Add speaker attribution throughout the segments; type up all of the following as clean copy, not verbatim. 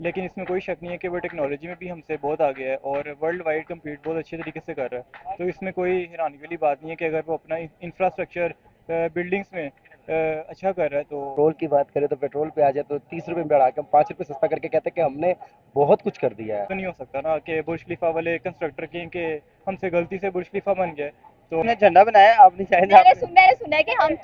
Speaker 1: लेकिन इसमें कोई शक नहीं है कि वो टेक्नोलॉजी में भी हमसे बहुत आगे है और वर्ल्ड वाइड कम्पीट बहुत अच्छे तरीके से कर रहा है। तो इसमें कोई हैरानी वाली बात नहीं है कि अगर वो अपना इंफ्रास्ट्रक्चर बिल्डिंग्स में अच्छा कर रहा है तो।
Speaker 2: पेट्रोल की बात करें तो पेट्रोल पे आ जाए तो 30 रुपए में बढ़ा के हम 5 रुपए सस्ता करके कहते हैं कि हमने बहुत कुछ कर दिया है।
Speaker 1: तो नहीं हो सकता ना कि बुर्ज खलीफा वाले कंस्ट्रक्टर के हमसे गलती से बुर्ज खलीफा बन गए तो।
Speaker 2: आपने झंडा बनाया आपने शायद आपने
Speaker 3: मैंने सुना है कि हम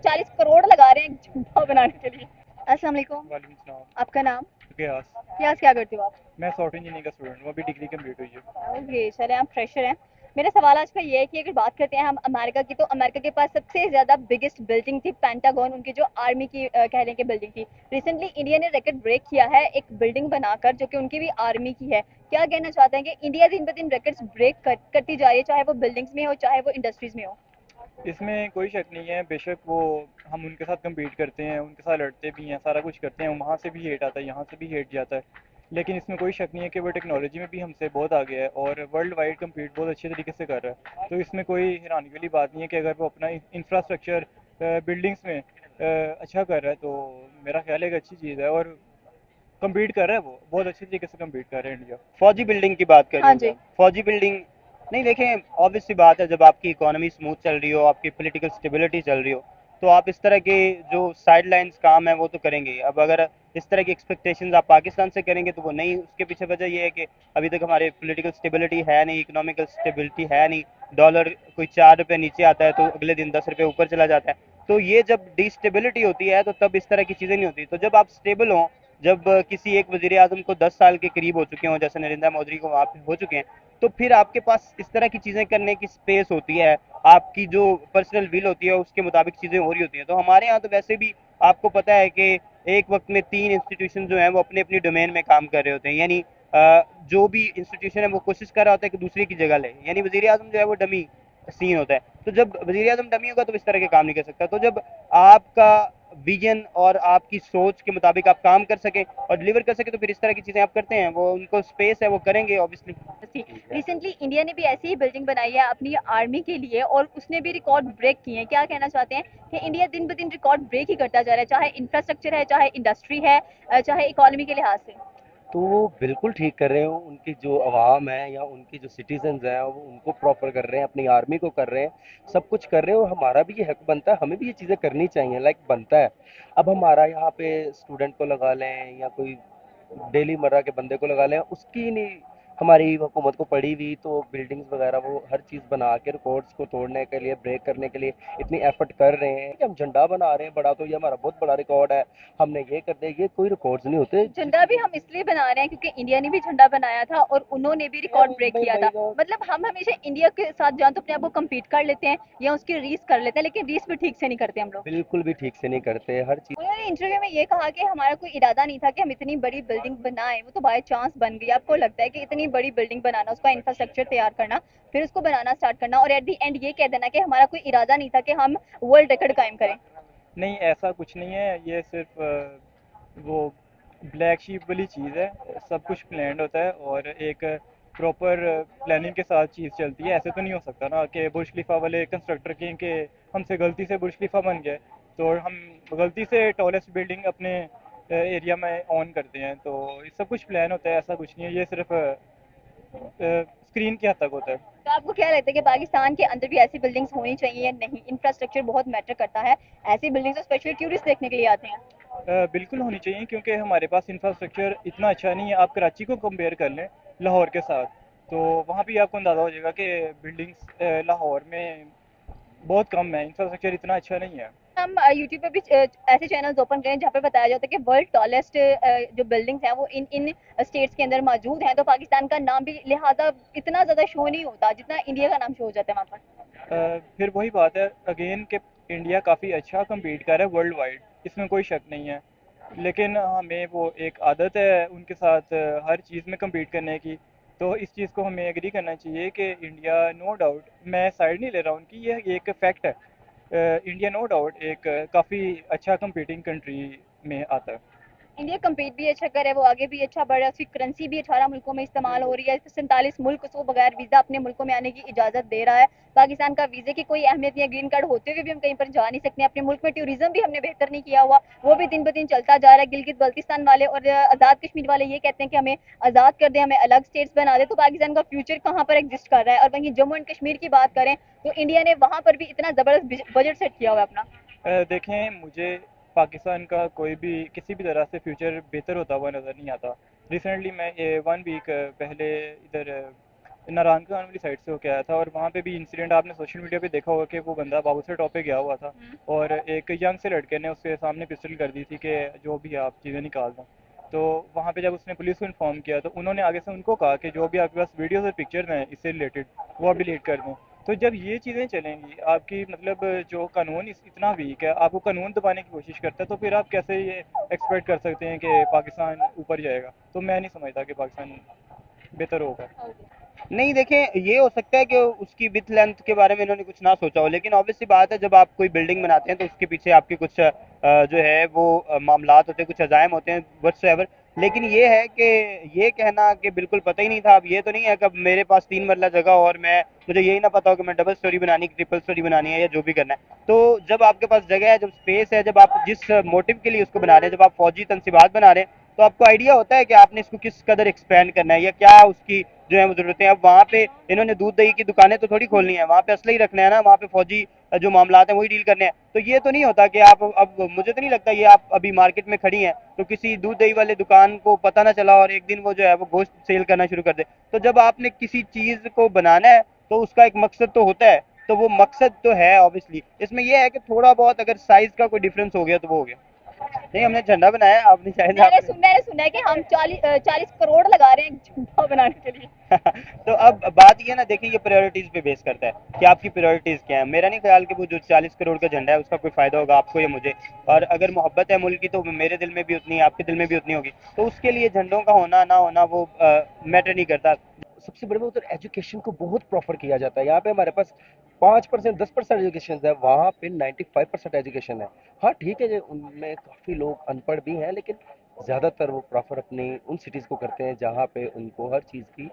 Speaker 3: 40 करोड़ लगा रहे हैं एक झूठा बनाने के लिए। अस्सलाम वालेकुम।
Speaker 1: वालेकुम सलाम।
Speaker 3: आपका नाम?
Speaker 1: गयास।
Speaker 3: प्रयास क्या करते हो आप?
Speaker 1: मैं सॉफ्टवेयर इंजीनियरिंग का स्टूडेंट हूँ, अभी डिग्री कंप्लीट हुई है।
Speaker 3: ओके, चले हम फ्रेशर हैं। मेरा सवाल आज का ये है कि अगर बात करते हैं हम अमेरिका की, तो अमेरिका के पास सबसे ज़्यादा बिगेस्ट बिल्डिंग थी पेंटागन, उनकी जो आर्मी की कह लें कि बिल्डिंग थी। रिसेंटली इंडिया ने रिकॉर्ड ब्रेक किया है एक बिल्डिंग बनाकर, जो कि उनकी भी आर्मी की है। क्या कहना चाहते हैं कि इंडिया दिन ब दिन रिकॉर्ड्स करती जा रही है, चाहे वो बिल्डिंग्स में हो चाहे वो इंडस्ट्रीज में हो?
Speaker 1: इसमें कोई शक नहीं है, बेशक वो हम उनके साथ compete करते हैं, उनके साथ लड़ते भी हैं, सारा कुछ करते हैं, वहाँ से भी हेट आता है, यहाँ से भी हेट जाता है। लेकिन इसमें कोई शक नहीं है कि वो टेक्नोलॉजी में भी हमसे बहुत आगे है और वर्ल्ड वाइड कम्पीट बहुत अच्छे तरीके से कर रहा है। तो इसमें कोई हैरानी वाली बात नहीं है कि अगर वो अपना इंफ्रास्ट्रक्चर बिल्डिंग्स में अच्छा कर रहा है तो मेरा ख्याल है एक अच्छी चीज़ है। और कम्पीट कर रहा है, वो बहुत अच्छे तरीके से कम्पीट कर रहा है इंडिया।
Speaker 2: फौजी बिल्डिंग की बात कर रहे
Speaker 3: हाँ
Speaker 2: हो क्या?
Speaker 3: जी।
Speaker 2: फौजी बिल्डिंग नहीं, देखें ऑब्वियस सी बात है, जब आपकी इकोनॉमी स्मूथ चल रही हो, आपकी पॉलिटिकल स्टेबिलिटी चल रही हो, तो आप इस तरह के जो साइड लाइंस काम है वो तो करेंगे। अब अगर इस तरह की एक्सपेक्टेशंस आप पाकिस्तान से करेंगे तो वो नहीं, उसके पीछे वजह ये है कि अभी तक हमारे पॉलिटिकल स्टेबिलिटी है नहीं, इकोनॉमिकल स्टेबिलिटी है नहीं। डॉलर कोई 4 रुपये नीचे आता है तो अगले दिन 10 रुपये ऊपर चला जाता है। तो ये जब डिस्टेबिलिटी होती है तो तब इस तरह की चीज़ें नहीं होती। तो जब आप स्टेबल हों, जब किसी एक वजीर आजम को 10 साल के करीब हो चुके हों, जैसे नरेंद्र मोदी को वहाँ पे हो चुके हैं, तो फिर आपके पास इस तरह की चीज़ें करने की स्पेस होती है। आपकी जो पर्सनल विल होती है उसके मुताबिक चीज़ें हो रही होती हैं। तो हमारे यहाँ तो वैसे भी आपको पता है कि एक वक्त में 3 इंस्टीट्यूशन जो हैं वो अपने अपनी डोमेन में काम कर रहे होते हैं। यानी जो भी इंस्टीट्यूशन है वो कोशिश कर रहा होता है कि दूसरे की जगह ले। यानी वजीर आजम जो है वो डमी सीन होता है। तो जब वजीर आजम डमी होगा तो इस तरह के काम नहीं कर सकता। तो जब आपका विजन और आपकी सोच के मुताबिक आप काम कर सकें और डिलीवर कर सकें तो फिर इस तरह की चीज़ें आप करते हैं। वो उनको स्पेस है वो करेंगे ऑब्वियसली।
Speaker 3: रिसेंटली इंडिया ने भी ऐसी ही बिल्डिंग बनाई है अपनी आर्मी के लिए, और उसने भी रिकॉर्ड ब्रेक किए हैं। क्या कहना चाहते हैं कि इंडिया दिन ब दिन रिकॉर्ड ब्रेक ही करता जा रहा है, चाहे इंफ्रास्ट्रक्चर है, चाहे इंडस्ट्री है, चाहे इकोनॉमी के लिहाज से?
Speaker 2: तो वो बिल्कुल ठीक कर रहे हो, उनकी जो आवाम है या उनकी जो सिटीजन्स हैं वो उनको प्रॉपर कर रहे हैं, अपनी आर्मी को कर रहे हैं, सब कुछ कर रहे हो। हमारा भी ये हक बनता है, हमें भी ये चीज़ें करनी चाहिए, लाइक बनता है। अब हमारा यहाँ पे स्टूडेंट को लगा लें या कोई डेली मर्रा के बंदे को लगा लें, उसकी नहीं हमारी हुकूमत को पड़ी हुई तो बिल्डिंग्स वगैरह वो हर चीज़ बना के रिकॉर्ड्स को तोड़ने के लिए, ब्रेक करने के लिए इतनी एफर्ट कर रहे हैं कि हम झंडा बना रहे हैं बड़ा, तो ये हमारा बहुत बड़ा रिकॉर्ड है, हमने ये कर दिया। ये कोई रिकॉर्ड्स नहीं होते
Speaker 3: झंडा भी हम इसलिए बना रहे हैं क्योंकि इंडिया ने भी झंडा बनाया था और उन्होंने भी रिकॉर्ड ब्रेक
Speaker 2: भाई
Speaker 3: किया
Speaker 2: भाई
Speaker 3: था।
Speaker 2: तो
Speaker 3: मतलब हम हमेशा इंडिया के साथ जान तो अपने आप को कम्पीट कर लेते हैं या उसकी रीस कर लेते हैं, लेकिन रीस भी ठीक से नहीं करते हम लोग।
Speaker 2: बिल्कुल भी ठीक से नहीं करते हर चीज़।
Speaker 3: उन्होंने इंटरव्यू में ये कहा कि हमारा कोई इरादा नहीं था कि हम इतनी बड़ी बिल्डिंग बनाएं, वो तो बाय चांस बन गई। आपको लगता है कि इतनी बड़ी बिल्डिंग बनाना, उसका इंफ्रास्ट्रक्चर तैयार करना, फिर उसको बनाना स्टार्ट करना और एट दी एंड ये कह देना कि हमारा कोई इरादा नहीं था कि हम वर्ल्ड रिकॉर्ड कायम करें?
Speaker 1: नहीं, ऐसा कुछ नहीं है, ये सिर्फ वो ब्लैक शीप वाली चीज़ है। सब कुछ प्लान्ड होता है और एक प्रॉपर प्लानिंग के साथ चीज़ चलती है। ऐसे तो नहीं हो सकता ना कि बुर्ज खलीफा वाले कंस्ट्रक्टर के हमसे गलती से बुर्ज खलीफा बन गए तो हम गलती से टॉलेस्ट बिल्डिंग अपने एरिया में ऑन करते हैं। तो ये सब कुछ प्लान होता है, ऐसा कुछ नहीं है, ये सिर्फ स्क्रीन की हद तक होता है।
Speaker 3: तो आपको क्या लगता है कि पाकिस्तान के अंदर भी ऐसी बिल्डिंग्स होनी चाहिए या नहीं? इंफ्रास्ट्रक्चर बहुत मैटर करता है। ऐसी बिल्डिंग्स स्पेशली टूरिस्ट देखने के लिए आते हैं।
Speaker 1: बिल्कुल होनी चाहिए क्योंकि हमारे पास इंफ्रास्ट्रक्चर इतना अच्छा नहीं है। आप कराची को कंपेयर कर लें लाहौर के साथ, तो वहाँ भी आपको अंदाज़ा हो जाएगा कि बिल्डिंग्स लाहौर में बहुत कम है, इंफ्रास्ट्रक्चर इतना अच्छा नहीं है।
Speaker 3: हम यूट्यूब पे भी ऐसे चैनल्स ओपन करें जहाँ पे बताया जाता है कि वर्ल्ड टॉलेस्ट जो बिल्डिंग्स हैं वो इन इन स्टेट्स के अंदर मौजूद हैं, तो पाकिस्तान का नाम भी लिहाजा इतना ज़्यादा शो नहीं होता जितना इंडिया का नाम शो हो जाता है वहाँ पर।
Speaker 1: फिर वही बात है अगेन कि इंडिया काफ़ी अच्छा compete कर रहा है वर्ल्ड वाइड, इसमें कोई शक नहीं है। लेकिन हमें वो एक आदत है उनके साथ हर चीज़ में compete करने की। तो इस चीज़ को हमें एग्री करना चाहिए कि इंडिया नो डाउट, मैं साइड नहीं ले रहा उनकी, ये एक फैक्ट है। इंडिया नो डाउट एक काफ़ी अच्छा कंपीटिंग कंट्री में आता है।
Speaker 3: इंडिया कम्पीट भी अच्छा कर रहा है, वो आगे भी अच्छा बढ़ रहा है, उसकी करेंसी भी 18 मुल्कों में इस्तेमाल हो रही है, 47 मुल्क उसको बगैर वीज़ा अपने मुल्कों में आने की इजाज़त दे रहा है। पाकिस्तान का वीज़े की कोई अहमियत नहीं है, ग्रीन कार्ड होते हुए भी हम कहीं पर जा नहीं सकते। अपने मुल्क में टूरिज्म भी हमने बेहतर नहीं किया हुआ, वो भी दिन ब दिन चलता जा रहा है। गिलगित बल्तिस्तान वाले और आज़ाद कश्मीर वाले ये कहते हैं कि हमें आज़ाद कर दें, हमें अलग स्टेट्स बना दें, तो पाकिस्तान का फ्यूचर कहाँ पर एग्जिस्ट कर रहा है। और वहीं जम्मू एंड कश्मीर की बात करें तो इंडिया ने वहाँ पर भी इतना ज़बरदस्त बजट सेट किया हुआ है अपना।
Speaker 1: देखें, मुझे पाकिस्तान का कोई भी किसी भी तरह से फ्यूचर बेहतर होता हुआ नज़र नहीं आता। रिसेंटली मैं 1 वीक पहले इधर नारायण खान वाली साइड से होके आया था, और वहाँ पे भी इंसिडेंट आपने सोशल मीडिया पे देखा होगा कि वो बंदा बाबूसर टॉप पे गया हुआ था, और एक यंग से लड़के ने उसके सामने पिस्टल कर दी थी कि जो भी आप चीज़ें निकाल दो। तो वहाँ पे जब उसने पुलिस को इन्फॉर्म किया तो उन्होंने आगे से उनको कहा कि जो भी आपके पास वीडियोस और पिक्चर्स हैं इससे रिलेटेड, वो आप डिलीट कर दें। तो जब ये चीज़ें चलेंगी, आपकी मतलब जो कानून इतना वीक है, आपको कानून दबाने की कोशिश करता है, तो फिर आप कैसे ये एक्सपेक्ट कर सकते हैं कि पाकिस्तान ऊपर जाएगा? तो मैं नहीं समझता कि पाकिस्तान बेहतर होगा।
Speaker 2: नहीं देखें, ये हो सकता है कि उसकी विथ लेंथ के बारे में इन्होंने कुछ ना सोचा हो, लेकिन ऑब्वियस सी बात है जब आप कोई बिल्डिंग बनाते हैं तो उसके पीछे आपके कुछ जो है वो मामलात होते हैं, कुछ अजायम होते हैं व्हाट्सएवर। लेकिन ये है कि ये कहना कि बिल्कुल पता ही नहीं था, अब ये तो नहीं है कि अब मेरे पास 3 मरला जगह और मैं मुझे यही ना पता हो कि मैं डबल स्टोरी बनानी, ट्रिपल स्टोरी बनानी है या जो भी करना है। तो जब आपके पास जगह है, जब स्पेस है, जब आप जिस मोटिव के लिए उसको बना रहे हैं, जब आप फौजी तनसीबात बना रहे हैं, तो आपको आइडिया होता है कि आपने इसको किस कदर एक्सपेंड करना है या क्या उसकी जो है वो ज़रूरतें हैं। अब वहाँ पे इन्होंने दूध दही की दुकानें तो थोड़ी खोलनी है, वहाँ पे असला ही रखना है ना, वहाँ पे फौजी जो मामलात हैं वही डील करने हैं। तो ये तो नहीं होता कि आप, अब मुझे तो नहीं लगता ये आप अभी मार्केट में खड़ी हैं तो किसी दूध दही वाले दुकान को पता ना चला और एक दिन वो जो है वो गोश्त सेल करना शुरू कर दे। तो जब आपने किसी चीज़ को बनाना है तो उसका एक मकसद तो होता है, तो वो मकसद तो है ऑब्वियसली। इसमें यह है कि थोड़ा बहुत अगर साइज का कोई डिफरेंस हो गया तो वो हो गया। नहीं, हमने झंडा बनाया, आपने शायद आपने
Speaker 3: मैंने सुना है कि हम 40 करोड़ लगा रहे हैं एक झंडा बनाने के लिए।
Speaker 2: तो अब बात ये ना, देखिए ये प्रायोरिटीज पे बेस करता है कि आपकी प्रायोरिटीज क्या है। मेरा नहीं ख्याल कि वो जो 40 करोड़ का झंडा है उसका कोई फायदा होगा आपको या मुझे। और अगर मोहब्बत है मुल्क की तो मेरे दिल में भी उतनी, आपके दिल में भी उतनी होगी। तो उसके लिए झंडों का होना ना होना वो मैटर नहीं करता।
Speaker 4: सबसे बड़े में उधर एजुकेशन को बहुत प्रोफर किया जाता है। यहाँ पे हमारे पास 5% 10% एजुकेशन है, वहाँ पे 95% एजुकेशन है। हाँ ठीक है, उनमें काफ़ी लोग अनपढ़ भी हैं, लेकिन ज़्यादातर वो प्रोफर अपनी उन सिटीज़ को करते हैं जहाँ पे उनको हर चीज़ की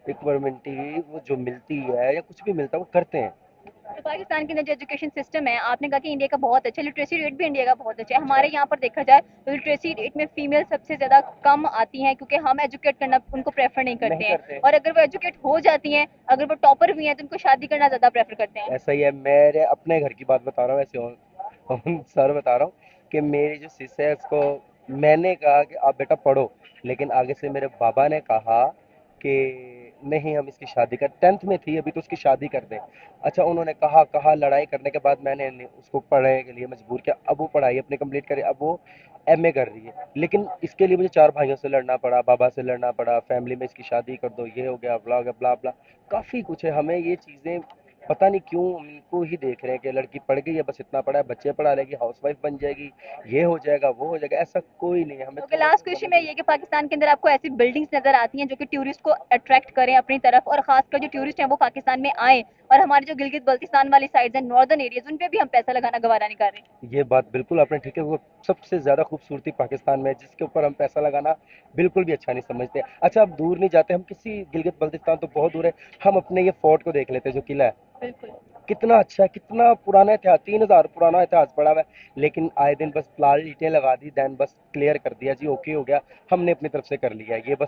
Speaker 4: रिक्वायरमेंटी वो जो मिलती है या कुछ भी मिलता है वो करते हैं।
Speaker 3: तो पाकिस्तान के अंदर जो एजुकेशन सिस्टम है, आपने कहा कि इंडिया का बहुत अच्छा, लिटरेसी रेट भी इंडिया का बहुत अच्छा है। हमारे यहाँ पर देखा जाए तो लिटरेसी रेट में फीमेल सबसे ज़्यादा कम आती हैं, क्योंकि हम एजुकेट करना उनको प्रेफर नहीं करते
Speaker 4: नहीं
Speaker 3: हैं।
Speaker 4: करते।
Speaker 3: और अगर वो एजुकेट हो जाती हैं, अगर वो टॉपर भी हैं, तो उनको शादी करना ज़्यादा प्रेफर करते हैं।
Speaker 4: ऐसा ही है, मेरे अपने घर की बात बता रहा हूँ, ऐसे सर बता रहा हूँ कि मेरी जो सिस्टर है उसको मैंने कहा कि आप बेटा पढ़ो, लेकिन आगे से मेरे बाबा ने कहा कि नहीं, हम इसकी शादी कर, 10th में थी अभी तो उसकी शादी कर दें। अच्छा, उन्होंने कहा कहा लड़ाई करने के बाद मैंने उसको पढ़ने के लिए मजबूर किया। अब वो पढ़ाई अपनी कंप्लीट करे, अब वो एमए कर रही है। लेकिन इसके लिए मुझे 4 भाइयों से लड़ना पड़ा, बाबा से लड़ना पड़ा, फैमिली में इसकी शादी कर दो, ये हो गया, ब्ला हो गया, ब्ला ब्ला। काफ़ी कुछ है। हमें ये चीज़ें पता नहीं क्यों उनको ही देख रहे हैं कि लड़की पढ़ गई है, बस इतना पढ़ा है, बच्चे पढ़ा लेगी, हाउसवाइफ बन जाएगी, ये हो जाएगा, वो हो जाएगा। ऐसा कोई नहीं है। हमें
Speaker 3: ओके,
Speaker 4: थोड़ा
Speaker 3: लास्ट
Speaker 4: सा
Speaker 3: क्वेश्चन
Speaker 4: नॉलेज
Speaker 3: है ये कि पाकिस्तान के अंदर आपको ऐसी बिल्डिंग्स नजर आती हैं जो कि टूरिस्ट को अट्रैक्ट करें अपनी तरफ, और खासकर जो टूरिस्ट हैं वो पाकिस्तान में आए, और हमारे जो गिलगित बल्तिस्तान वाली साइड्स हैं, नॉर्दर्न एरियाज, उन पे भी हम पैसा लगाना गवारा नहीं कर रहे।
Speaker 4: ये बात बिल्कुल आपने ठीक है। वो सबसे ज़्यादा खूबसूरती पाकिस्तान में है, जिसके ऊपर हम पैसा लगाना बिल्कुल भी अच्छा नहीं समझते। अच्छा, अब दूर नहीं जाते हम, किसी गिलगित बल्तिस्तान तो बहुत दूर है, हम अपने ये फोर्ट को देख लेते हैं जो किला है।
Speaker 3: बिल्कुल।
Speaker 4: कितना अच्छा है, कितना पुराना इतिहास, 3000 पुराना इतिहास पड़ा हुआ है। लेकिन आए दिन बस लाल ईंटें लगा दी, देन बस क्लियर कर दिया जी, ओके हो गया, हमने अपनी तरफ से कर लिया है। ये बस